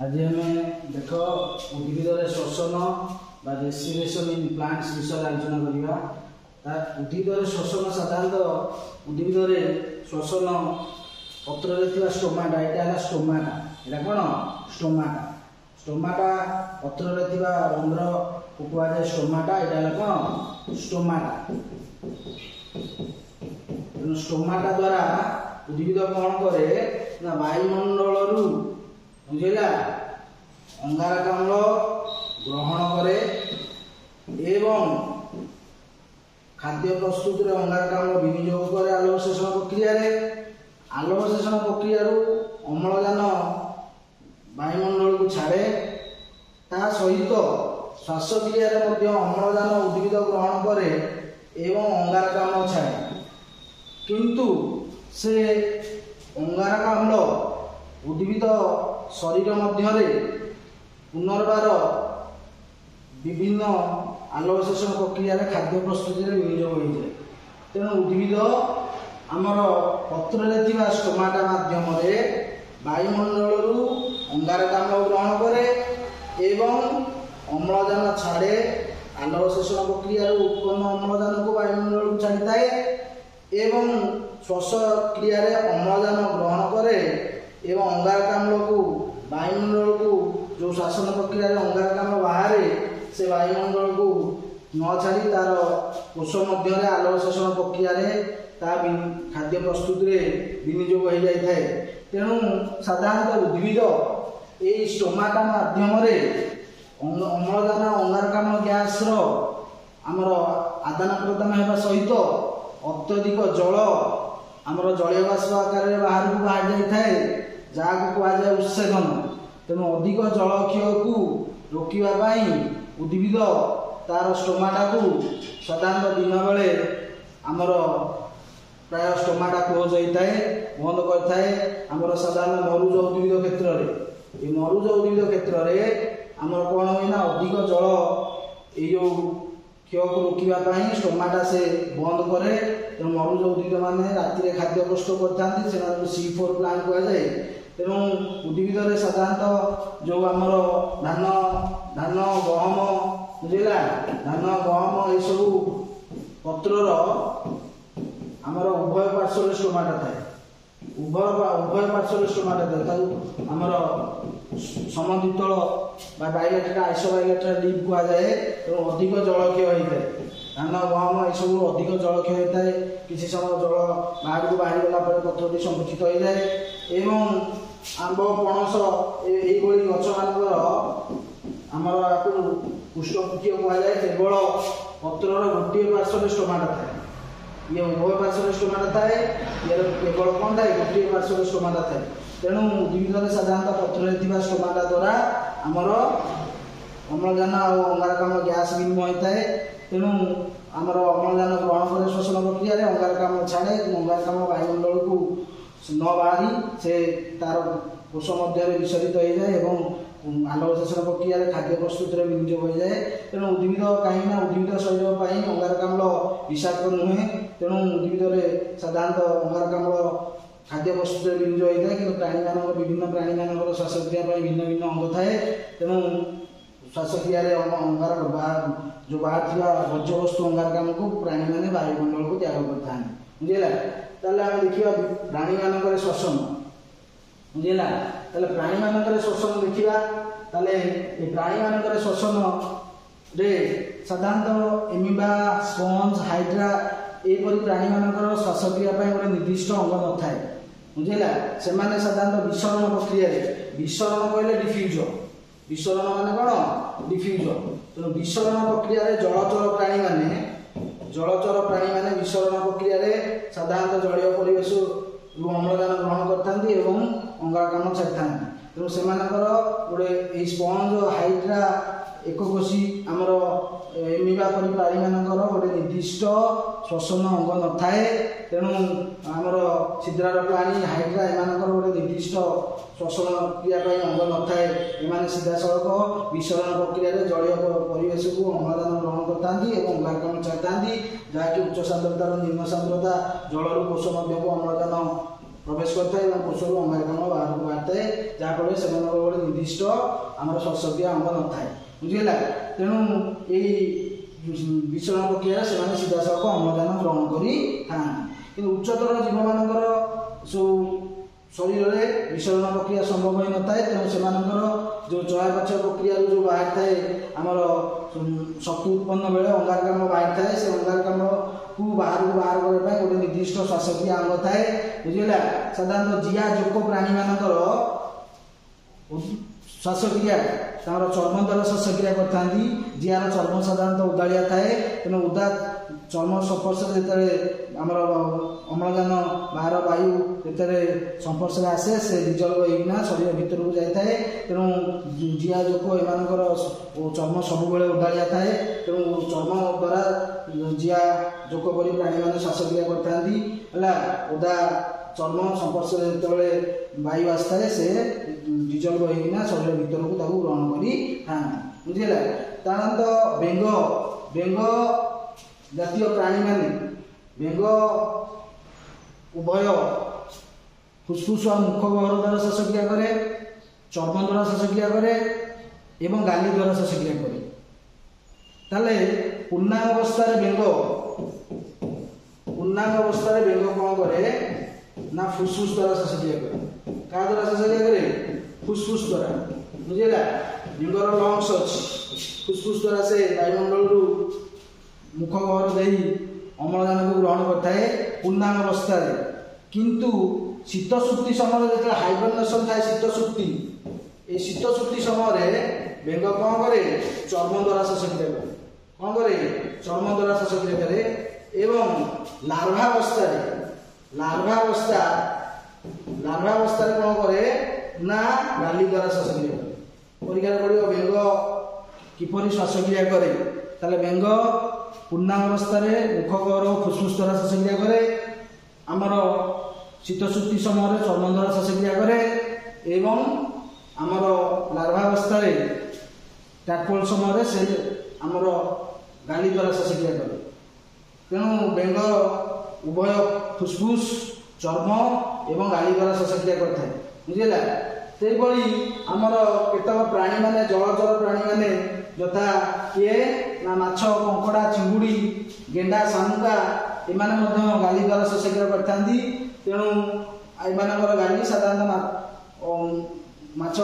आज आम देख उद्भिद श्वसन बा रेस्पिरेशन इन प्लांट्स विषय आलोचना करवा। उद्भिद श्वसन साधारणतः उद्भिद श्वसन पत्र स्टोमाटा यहाँ स्टोमाटा यहाँ कौन स्टोमाटा स्टोमाटा पत्र रंध्र को कहुए स्टोमाटा यहाँ कौन स्टोमाटा। स्टोमाटा द्वारा उद्भिद कौन करे ना वायुमंडल बुझेगा अंगारकाम्ल ग्रहण करे एवं खाद्य प्रस्तुत अंगारकाम्ल विनियोग करे आलोकशोषण प्रक्रिया आलोकशोषण प्रक्रिया अम्लजान वायुमंडल को छाड़े ता सहित श्वासक्रिया अम्लजान उद्भिद ग्रहण करे एवं अंगारकाम्ल छाड़े किंतु से अंगारकाम्ल उद्भिद शरीर मध्य पुनर्बार विभिन्न आलोकशोषण प्रक्रिया खाद्य प्रस्तुति विनियोग हो जाए। तेणु उद्भिद आमर पत्र स्टोमाटा माध्यम वायुमंडल अंगारकाम्ल ग्रहण करे एवं अम्लजान छाड़े आलोकशोषण प्रक्रिया उत्पन्न अम्लजान को वायुमंडल को छाड़ी थाए एवं श्वासक्रिया अम्लजान ग्रहण करे एवं अंगारकाम्ल को वायुमंडल को जो श्वसन प्रक्रिया अंगारकाम्ल बाहर से वायुमंडल को न छाड़ी तार कोष मध्य आलोकशोषण प्रक्रिया खाद्य प्रस्तुति विनियोग हो जाए। तेणु साधारणतः उद्भिद ये स्टोमाटा माध्यम अम्लजान अंगारकाम्ल गैस आमर आदान प्रदान होगा सहित अत्यधिक जल आमर जलीय बाष्प आकार बाहर को बाहर जाए जहाँ कहुए उत्सेदन। तेणु अधिक जलक्षय को रोकवाई उद्भिद तार स्टोमाटा को साधारण दिन बेले आमर प्राय स्टोमाटा क्लोज होता है बंद करए आमर साधारण मरुज उद्भिद क्षेत्र में ये मरुज उद्भिद क्षेत्र में आमर कौन हुए अधिक जल यो क्षय को रोकवाई स्टोमाटा से बंद करे। तेणु मरुज उद्भिद मैंने राति खाद्य प्रस्तुत करते C4 प्लांट कहुए। तेणु उद्भिद साधारणतः जो आमर धान धान गहम बुझेगा धान गहम ये सब पत्र आमर उभय पार्श्व स्टोमाटा थाए उभय पार्श्व स्टोमाटा थाए आमर समद्वितल बायोलेट्रा आइसोबायोलेट्रा लीफ कहुए। तेणु अधिक जलक्षय होता है धान गहम ये सब अधिक जलक्षय होता है किसी समय जल बाहर को बाहरी गला पत्र संकुचित हो जाए एवं आंब पणस ये गछ मान आमर पुष्पपुष्य कहुए केवल पत्र गोटे पार्श्व स्टोमाटा थाए ये उभय पार्श्व स्टोमाटा थाए ये केवल कौन थाए गोटे पार्श्व स्टोमाटा थाए। तेणु उद्भिद साधारणतः पत्र स्टोमाटा द्वारा आमर अम्लजान और अंगारकाम्ल गैस विनिमय होता है। तेणु आमर अम्लजान ग्रहण करे श्वसन प्रक्रिया अंगारकाम्ल छाड़े अंगारकाम्ल वायुमंडल को न बाहरी से तार कोष मध्य विसर्जित हो जाए और आलोकशोषण प्रक्रिया खाद्य प्रस्तुति विनियोग हो जाए। तेणु उद्भिद कहीं उद्भिद शरीर पर अंगारकाम्ल विषाक्त नुहे। तेणु उद्भिद साधारणतः अंगारकाम्ल खाद्य प्रस्तुति विनियोग होता है कि प्राणी मान विभिन्न प्राणी मान श्वासक्रिया भिन्न भिन्न अंग थाए। तेणु श्वासक्रिया अंगार जो बाहर वर्ज्य वस्तु अंगारकाम्ल को प्राणी मैंने वायुमंडल को त्याग करता बुझेगा। ताले आम देखा प्राणी मान श्वसन बुझेगा प्राणी मान श्वसन देखा प्राणी मान श्वसन साधारणतः एमिबा स्पंज हाइड्रा यहपरी प्राणी मान श्वासक्रिया गोटे निर्दिष्ट अंग न थाए बुझेगा। से साधारणतः विसरण प्रक्रिया विसरण कहले डिफ्यूज विसरण मान कौन डिफ्यूज। तेणु विसरण प्रक्रिया जलचर प्राणी माने विसरण प्रक्रिया साधारणतः जलीय परिवेश अम्लजान ग्रहण करते अंगारकाम्ल छाड़ी। तेणु से गोटे स्पंज हाइड्रा एककोशी आमर एमिबा परी प्राणी मानकर गोटे निर्दिष्ट श्वसन अंग न थाए। तेणु आमर छिद्रार प्राणी हाइड्रा एमानकर गोटे निर्दिष्ट श्वसन क्रिया अंग न थाए। एमाने सीधा सड़क विसरण प्रक्रिया जलीय परिवेश को अम्लजान ग्रहण करते अंगारकाम्ल छाड़ी जहाँकि उच्च सांद्रतार निम्न सांद्रता जलर कोष मध्य को अम्लजान प्रवेश करता है कोषरू अंगारकाम्ल बाहर को बाहर थाए जहाँफल से गोटे निर्दिष्ट आम श्वासक्रिया अंग न था बुझीगला। तेणु यही विसरण प्रक्रिया से सीधा सड़क अम्लजान ग्रहण कर उच्चतर जीव मानकर सब शरीर में विसरण प्रक्रिया संभव हो न था। तेणु से जो चयापचय प्रक्रिया जो बाहर थाए आमर शक्ति उत्पन्न बेले अंगारकाम्ल बाहर थाए से अंगारकाम्ल को बाहर करने गोटे निर्दिष्ट श्वासक्रिया अंग थाए बुझीगला। साधारणतः जिया जोक प्राणी मानकर श्वासक्रिया चर्म द्वारा श्वासक्रिया करती जियार चर्म साधारणतः उदाड़िया थाए तेणु उदा चर्म संपर्श जो आमर अम्लजान बाहर वायु जो संपर्श आसे से रिजल्व होना शरीर भितर को जाए तेणु जिया जोक एमानकर चर्म सब उदाड़िया थाए तेणु चर्म द्वारा जिया जोक परी प्राणी मैंने श्वासक्रिया करती है उदा चर्म संपर्श जो वायु आसता है से डिजल्व होना शरीर भितर को ग्रहण कर था बुझेगा। साधारणतः बेंग बेंग जातीय प्राणी माने बेंग उभय फुसफुस और मुख गहर द्वारा श्वासक्रिया करे चर्म द्वारा श्वासक्रिया करे एवं गाली द्वारा श्वासक्रिया करे ताले पूर्णांग अवस्था बेंग कौन करे ना फुसफुस द्वारा श्वासक्रिया करे क्या द्वारा श्वासक्रिया करे फुसफुस द्वारा बुझेगा। बेंगर लंग्स अच्छी फुसफुस द्वारा से वायुमंडल मुख गहर दे अम्लजान को ग्रहण करता है पूर्णांग अवस्था किंतु शीत सुक्ति समय जो हाइबरनेशन थाए शीत सुक्ति ये शीत सुक्ति समय बेंग कौन करे चर्म द्वारा श्वासक्रिया करे कौन करे चर्म द्वारा श्वासक्रिया करे एवं लार्भावस्था कौन करे ना गाली द्वारा श्वासक्रिया करे परीक्षा पड़ो बेंग किपरि श्वासक्रिया करे ताले बेंग पूर्णांग अवस्था मुख गहर फुसफुस द्वारा श्वासक्रिया करे आमर शीत सुक्ति समय चर्म द्वारा श्वासक्रिया करे एवं आमर लार्भावस्था टैडपोल समय से आमर गाली द्वारा श्वासक्रिया करे तेणु बेंग उभय फुसफुस चर्म एवं गाली द्वारा श्वासक्रिया करता है बुझेगा। सेपरी आमर केतक प्राणी माने जलचर प्राणी माने यथा किए ना माछ कंकड़ा चिंगुड़ी गेंडा शामुका एमाने मध्य गाली द्वारा श्वासक्रिया करथांती तेणु एमानकर गाली साधारणतः माछ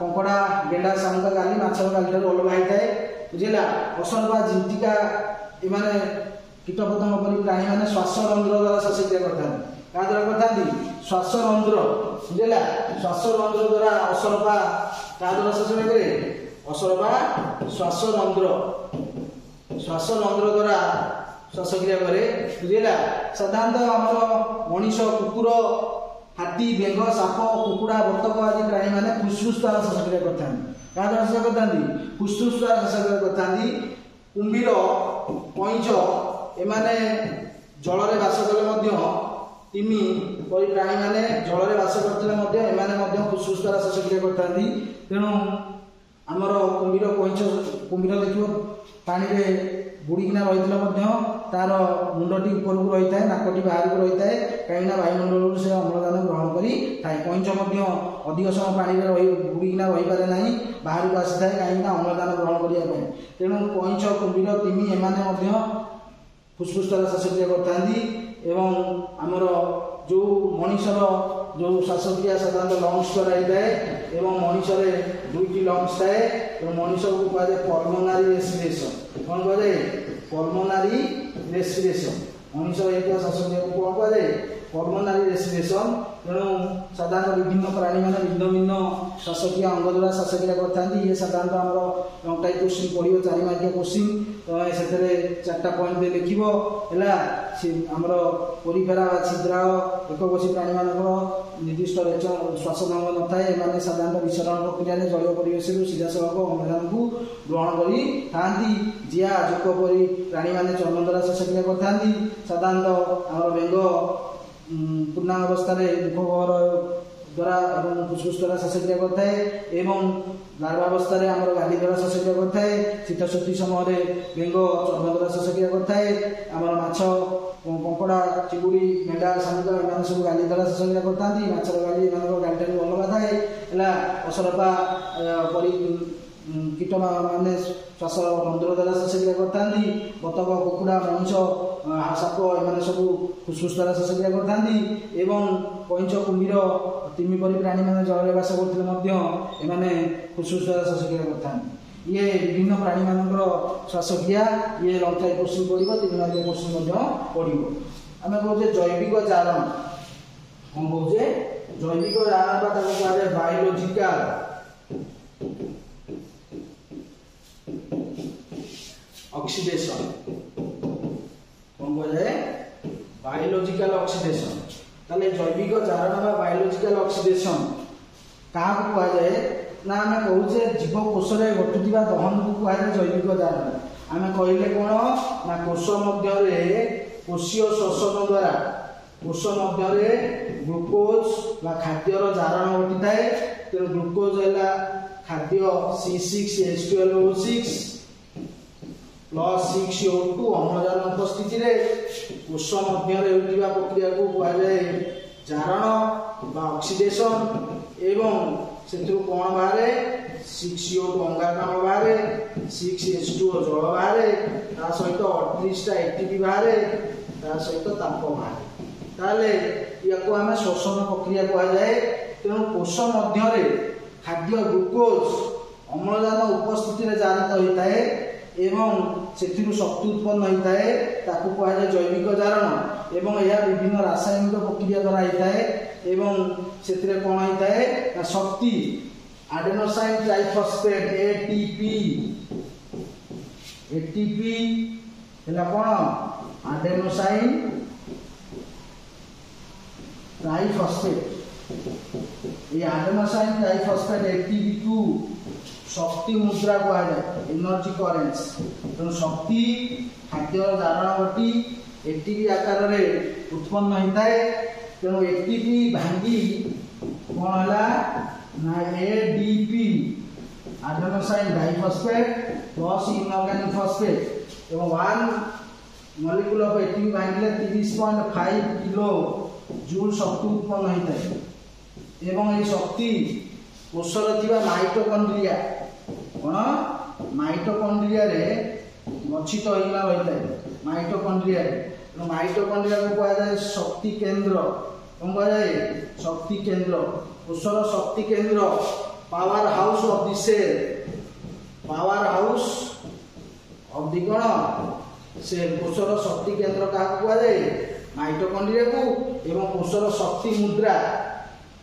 कंकड़ा गेंडा शामुका गाली माछर गाली ठाରୁ अलग होइଥାଏ बुझिला। असरपा झिंटिका एमाने कीटपतंग परी प्राणी माने श्वास रंध्र द्वारा श्वासक्रिया करथांती क्या द्वारा करथांती श्वास रंध्र बुझिला। श्वास रंध्र द्वारा असरपा क्या द्वारा श्वासक्रिया करे असरपा श्वास रंध्र द्वारा श्वासक्रिया करे बुझिला। साधारणतः आमर मनीष कुकुर हाथी बेंग साप कुकुड़ा बतक आदि प्राणी माने फुसफुस द्वारा श्वासक्रिया करथांती क्या द्वारा श्वास करथांती फुसफुस द्वारा श्वासक्रिया करथांती। कुंभीर कईंच एमाने जल रे बास कले तिमी परी प्राणी माने जल रे बास करते एमाने फुसफुस द्वारा श्वासक्रिया करथांती तेणु आमर कुंभीर देखियो पानी रे बुड़ीकिना रही तार मुंडटी ऊपर को रही है नाकटी बाहर को रही है कहीं वायुमंडल से अम्लजान ग्रहण कर कईंच अधिक समय पानी में रही बुड़ीकिना रही पारे ना बाहर को आसी था कहीं अम्लजान ग्रहण करने तेणु कईंच कुंभीर तिमी एमाने फुसफुस द्वारा श्वासक्रिया करथांती एवं आमर जो मनीषर जो श्वासक्रिया साधारणतः लंग्स द्वारा होता है एवं मनीषरे दुईटी लंग्स थाए तो मनीष को कहुए पल्मोनारी रेस्पिरेशन कौन कहुए पल्मोनारी रेस्पिरेशन मनीष श्वासक्रिया को कौन कहुए पल्मोनारी रेस्पिरेशन। तेणु साधारणतः विभिन्न प्राणी मैंने भिन्न भिन्न श्वासक्रिया अंग द्वारा श्वासक्रिया करते ये साधारणतः आमर लंग टाइप क्वेश्चन पढ़ो 4 मार्किया क्वेश्चन तो से 4टा पॉइंट दे लिखो है आमर परिफेरा छिद्रा एककोशी प्राणी मानक निर्दिष्ट श्वास भंग न थाए एमाने साधारणतः विसरण प्रक्रिया जलीय परिवेश सीधा सड़क अम्लजान को ग्रहण कर जिया जोक परी प्राणी मैंने चर्म द्वारा श्वासक्रिया करते साधारणतः आमर बेंग पूर्णांग अवस्था मुख गहर द्वारा एवं फुसफुस द्वारा श्वासक्रिया करता है एवं गर्भावस्था आम गाली द्वारा श्वासक्रिया करता है शीत छुट्टी समय बेंग चर्म द्वारा श्वासक्रिया करता है आम माछ कंकड़ा चिंगुड़ी मेढा शामुक एम सब गाली द्वारा श्वासक्रिया करता माछर गाली गाली ठार अलग थाए असरपा कीट मान श्वास रंध्र द्वारा श्वासक्रिया करता बतक कुकुड़ा मनीष साप एम सब फुसफुस द्वारा श्वासक्रिया करता कईच कुम्भीर तिमी परी प्राणी मैंने जल बास करते फुसफुस द्वारा श्वासक्रिया करता ये विभिन्न प्राणी मान श्वासक्रिया ये लंग टाइप क्वेश्चन पड़ो 3 मार्क क्वेश्चन पड़ो आम कहे जैविक जारण कौन कहे जैविक जारण कहे बायोलॉजिकल ऑक्सीडेशन कौन कहे बायोलॉजिकल ऑक्सीडेशन ताले जैविक जारण बायोलॉजिकल ऑक्सीडेशन क्या कहुए ना आम कहे जीव कोष घटुवा दहन को कहुए जैविक जारण आम कहले कौन ना कोष मध्य कोशीय श्वसन द्वारा कोष मध्य ग्लुकोज खाद्यर जारण घटी थाए तेणु ग्लुकोज है खाद्य C6H12O6 प्लस 6O2 अम्लजान उपस्थिति कोष मध्य प्रक्रिया को कहुए जारण ऑक्सीडेशन एवं से कौन बाहर 6CO2 अंगारकाम्ल बाहर 6H2O जल बाहर ता सहित 38टा ATP बाहर ता सहित ताप बाहर ताले याको आमे श्वसन प्रक्रिया कहुए तेणु कोष मध्य खाद्य ग्लुकोज अम्लजान उपस्थिति जारित होता है एवं से शक्ति उत्पन्न होता है ताकू कहुए जैविक जारण एवं यह विभिन्न रासायनिक प्रक्रिया द्वारा होता है एवं से कौन होता है शक्ति एडेनोसाइन ट्राइफॉस्फेट ATP है कौन एडेनोसाइन ट्राइफॉस्फेट ये एडेनोसाइन ट्राइफॉस्फेट ATP को शक्ति मुद्रा कहुए एनर्जी करेन्स तेणु शक्ति खाद्य जारण घटी ATP आकार में उत्पन्न होता है तेणु ATP भांगी कौन है ना ADP adenosine diphosphate plus inorganic phosphate एवं 1 molecule of ATP भांगिले 30.5 kilo joule शक्ति उत्पन्न होता है एवं ये शक्ति कोषर थिबा माइटोकॉन्ड्रिया कौन माइटोकॉन्ड्रिया रे गच्छित होइना होता है माइटोकॉन्ड्रिया रे माइटोकॉन्ड्रिया को कहुए शक्ति केंद्र कौन कहुए शक्ति केंद्र कोषर शक्ति केंद्र powerhouse of the cell powerhouse of the कौन सेल कोषर शक्ति केंद्र क्या कहुए माइटोकॉन्ड्रिया को एवं कोषर शक्ति मुद्रा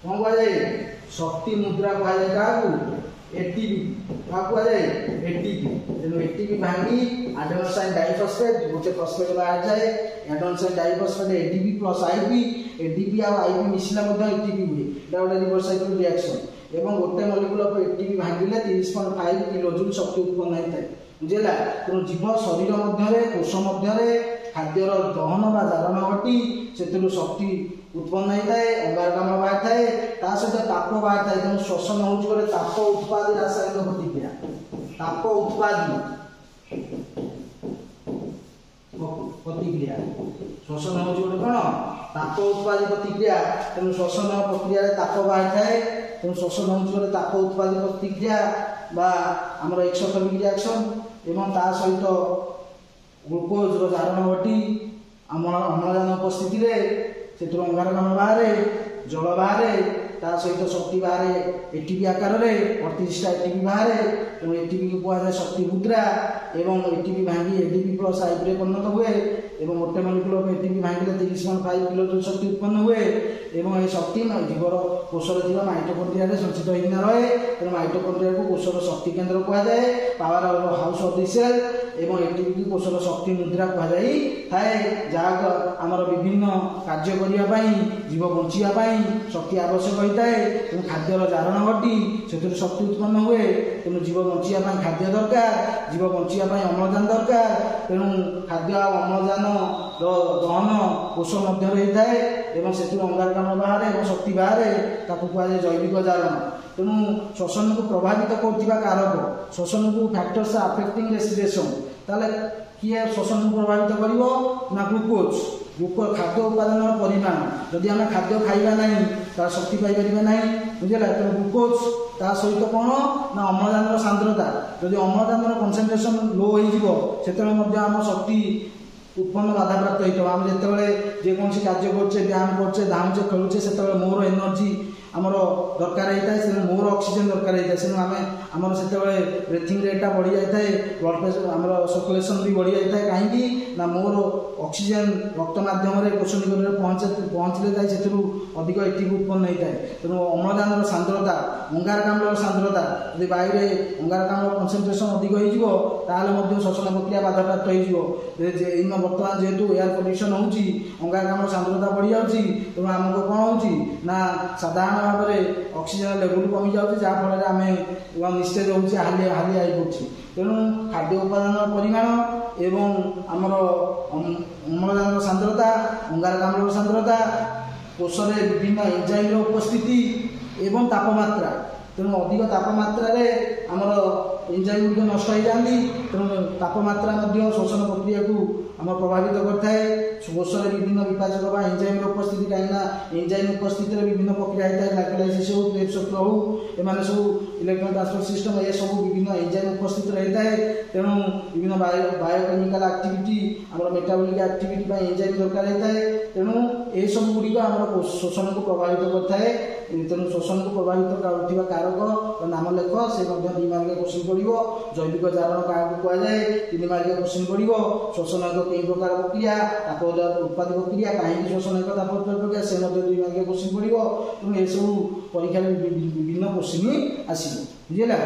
कौन कहुए शक्ति मुद्रा कहुए क्या ATP क्या कहुए ATP तेणु ATP भांगी एडेनोसाइन डाइफॉस्फेट गोटे फॉस्फेट बाहर जाए adenosine diphosphate ADP plus ADP और IP मिसिला ATP हुए एटा गोटे रिवर्स साइक्लिक रिएक्शन एवं गोटे molecule of ATP भांगिले 30.5 kilo joule शक्ति उत्पन्न होता है बुझेला तेणु जीव शरीर मध्य कोष मध्य खाद्यर दहन बा जारण घटी से शक्ति उत्पन्न होता है अंगारकाम्ल बाहर थाए ता सहित ताप बाहर थाए तेणु श्वसन हूँ गोटे ताप उत्पादी रासायनिक प्रतिक्रिया ताप उत्पादी प्रतिक्रिया श्वसन हूँ गोटे कौन ताप उत्पादी प्रतिक्रिया तेणु श्वसन प्रक्रिया ताप बाहर थाए तेणु श्वसन हूँ गोटे ताप उत्पादी प्रतिक्रिया बा आमर एक्सोथर्मिक रिएक्शन एवं ता सहित ग्लुकोज जारण घटी अम्लजान उपस्थिति से अंगारकाम्ल बाहर जल बाहर ता सहित शक्ति बाहर ATP आकार में 38टा ATP बाहर तेणु ATP को कहुए शक्ति मुद्रा एवं ATP भांगी ADP प्लस IP रे परिणत हुए एवं गोटे molecule of ATP भांगिले 30.5 kilo joule शक्ति उत्पन्न हुए एवं ये शक्ति जीवर कोषर थी माइटोकॉन्ड्रिया संचित होना रहे तेणु माइटोकॉन्ड्रिया को कोषर शक्ति केंद्र कहुए powerhouse of the cell एवं ATP की कोषर शक्ति मुद्रा कहुए थाए जहाँ आमर विभिन्न कार्य करने जीव बचाई शक्ति आवश्यक होता है तेणु खाद्यर जारण घटी से शक्ति उत्पन्न हुए तेणु जीव बचाई खाद्य दरकार जीव बचाई अम्लजान दरकार तेणु खाद्य अम्लजान ଦହନ କୋଷ ମଧ୍ୟରେ ହୋଇଥାଏ ଏବଂ ସେଥିରୁ ଅଙ୍ଗାରକାମ୍ଳ ବାହାରେ ଏବଂ ଶକ୍ତି ବାହାରେ, ତାକୁ କୁହାଯାଏ ଜୈବିକ ଜାରଣ। ତେଣୁ ଶ୍ୱସନକୁ ପ୍ରଭାବିତ କରୁଥିବା କାରକ, ଶ୍ୱସନକୁ ଫ୍ୟାକ୍ଟର୍ସ ଆଫେକ୍ଟିଂ ରେସ୍ପିରେସନ୍, ତାହେଲେ କିଏ ଶ୍ୱସନକୁ ପ୍ରଭାବିତ କରିବ ନା ଗ୍ଲୁକୋଜ। ଖାଦ୍ୟ ଉପାଦାନର ପରିମାଣ, ଯଦି ଆମେ ଖାଦ୍ୟ ଖାଇବା ନାହିଁ ତାର ଶକ୍ତି ପାଇପାରିବା ନାହିଁ, ବୁଝିଲା। ତେଣୁ ଗ୍ଲୁକୋଜ, ତା ସହିତ କ'ଣ ନା ଅମ୍ଳଜାନର ସାନ୍ଦ୍ରତା, ଯଦି ଅମ୍ଳଜାନର କନସେନ୍ଟ୍ରେସନ୍ ଲୋ ହୋଇଯିବ ସେତେବେଳେ ମଧ୍ୟ ଆମ ଶକ୍ତି ଉତ୍ପନ୍ନ ବାଧାପ୍ରାପ୍ତ ହୋଇଥିବ। ଆମେ ଯେତେବେଳେ ଯେକୌଣସି କାର୍ଯ୍ୟ କରୁଛେ, ବ୍ୟାୟାମ କରୁଛେ, ଧାଉଁଛେ, ଖେଳୁଛେ, ସେତେବେଳେ ମୋର ଏନର୍ଜି ଆମର ଦରକାର ହେଇଥାଏ, ସେତେବେଳେ ମୋର ଅକ୍ସିଜେନ୍ ଦରକାର ହେଇଥାଏ। ତେଣୁ ଆମର ସେତେବେଳେ ବ୍ରେଥିଂ ରେଟ୍ଟା ବଢ଼ି ଯାଇଥାଏ, ବ୍ଲଡ଼ ପ୍ରେସର ଆମର ସର୍କୁଲେସନ୍ ବି ବଢ଼ି ଯାଇଥାଏ। କାହିଁକି ନା ମୋର ଅକ୍ସିଜେନ୍ ରକ୍ତ ମାଧ୍ୟମରେ କୋଷ ନିକଟରେ ପହଞ୍ଚିଲେ ଯାଇ ସେଥିରୁ ଅଧିକ ଏଟିପି ଉତ୍ପନ୍ନ ହୋଇଥାଏ। ତେଣୁ ଅମ୍ଳଜାନର ସାନ୍ଦ୍ରତା, ଅଙ୍ଗାରକାମ୍ଳର ସାନ୍ଦ୍ରତା, ଯଦି ବାୟୁରେ ଅଙ୍ଗାରକାମ୍ଳ କନସେନ୍ଟ୍ରେସନ୍ ଅଧିକ ହୋଇଯିବ ତାହେଲେ ମଧ୍ୟ ଶ୍ୱସନ ପ୍ରକ୍ରିୟା ବାଧାପ୍ରାପ୍ତ ହୋଇଯିବ। ବର୍ତ୍ତମାନ ଯେହେତୁ ଏୟାର ପଲ୍ୟୁସନ୍ ହେଉଛି, ଅଙ୍ଗାରକାମ୍ଳ ସାନ୍ଦ୍ରତା ବଢ଼ିଯାଉଛି, ତେଣୁ ଆମକୁ କ'ଣ ହେଉଛି ନା ସାଧାରଣ ଭାବରେ ଅକ୍ସିଜେନ ଲେଭେଲ କମିଯାଉଛି, ଯାହାଫଳରେ ଆମେ ନିସ୍ତେଜ ହେଉଛି, ହାଲିଆ ହୋଇପଡ଼ୁଛି। ତେଣୁ ଖାଦ୍ୟ ଉପାଦାନର ପରିମାଣ ଏବଂ ଆମର ଅମ୍ଳଜାନର ସାନ୍ଦ୍ରତା, ଅଙ୍ଗାରକାମ୍ଳର ସାନ୍ଦ୍ରତା, କୋଷରେ ବିଭିନ୍ନ ଏଞ୍ଜାଇମ୍ର ଉପସ୍ଥିତି ଏବଂ ତାପମାତ୍ରା। ତେଣୁ ଅଧିକ ତାପମାତ୍ରାରେ ଆମର ଏଞ୍ଜାଇମ୍ ଗୁଡ଼ିକ ନଷ୍ଟ ହୋଇଯାଆନ୍ତି। ତେଣୁ ତାପମାତ୍ରା ମଧ୍ୟ ଶ୍ୱସନ ପ୍ରକ୍ରିୟାକୁ ଆମର ପ୍ରଭାବିତ କରିଥାଏ। କୋଷରେ ବିଭିନ୍ନ ବିପାଚକ ବା ଏଞ୍ଜାଇମ୍ର ଉପସ୍ଥିତି, କାହିଁକିନା ଏଞ୍ଜାଇମ୍ ଉପସ୍ଥିତିରେ ବିଭିନ୍ନ ପ୍ରକ୍ରିୟା ହୋଇଥାଏ, ଗ୍ଲାଇକୋଲାଇସିସ୍ ହେଉ, କ୍ରେବ୍ ଚକ୍ର ହେଉ, ଏମାନେ ସବୁ ଇଲେକ୍ଟ୍ରନ୍ ଟ୍ରାନ୍ସପୋର୍ଟ ସିଷ୍ଟମ୍, ଏସବୁ ବିଭିନ୍ନ ଏଞ୍ଜାଇମ୍ ଉପସ୍ଥିତିରେ ହୋଇଥାଏ। ତେଣୁ ବିଭିନ୍ନ ବାୟୋକେମିକାଲ ଆକ୍ଟିଭିଟି, ଆମର ମେଟାବଲିକ୍ ଆକ୍ଟିଭିଟି ପାଇଁ ଏଞ୍ଜାଇମ୍ ଦରକାର ହୋଇଥାଏ। ତେଣୁ ଏସବୁ ଗୁଡ଼ିକ ଆମର ଶ୍ୱସନକୁ ପ୍ରଭାବିତ କରିଥାଏ। ତେଣୁ ଶ୍ୱସନକୁ ପ୍ରଭାବିତ କରୁଥିବା କାରକ ନାମ ଲେଖ, ସେ ମଧ୍ୟ 2 ମାର୍କିଆ କ୍ୱେଶ୍ଚିନ୍ ପଡ଼ିବ। ଜୈବିକ ଜାରଣ କାହାକୁ କୁହାଯାଏ, 3 ମାର୍କିଆ କ୍ୱେଶ୍ଚିନ୍ ପଡ଼ିବ। ଶ୍ୱସନ ଏକ କେଉଁ ପ୍ରକାର ପ୍ରକ୍ରିୟା, ତାପ ଉତ୍ପାଦ ପ୍ରକ୍ରିୟା, କାହିଁକି ଶ୍ୱସନ ଏକ ତାପ ଉତ୍ପାଦ ପ୍ରକ୍ରିୟା, ସେ ମଧ୍ୟ 2 ମାର୍କିଆ କ୍ୱେଶ୍ଚିନ୍ ପଡ଼ିବ। ତେଣୁ ଏସବୁ ପରୀକ୍ଷାରେ ବିଭିନ୍ନ କ୍ୱେଶ୍ଚିନ୍ ଆସିବ, ବୁଝିଲା।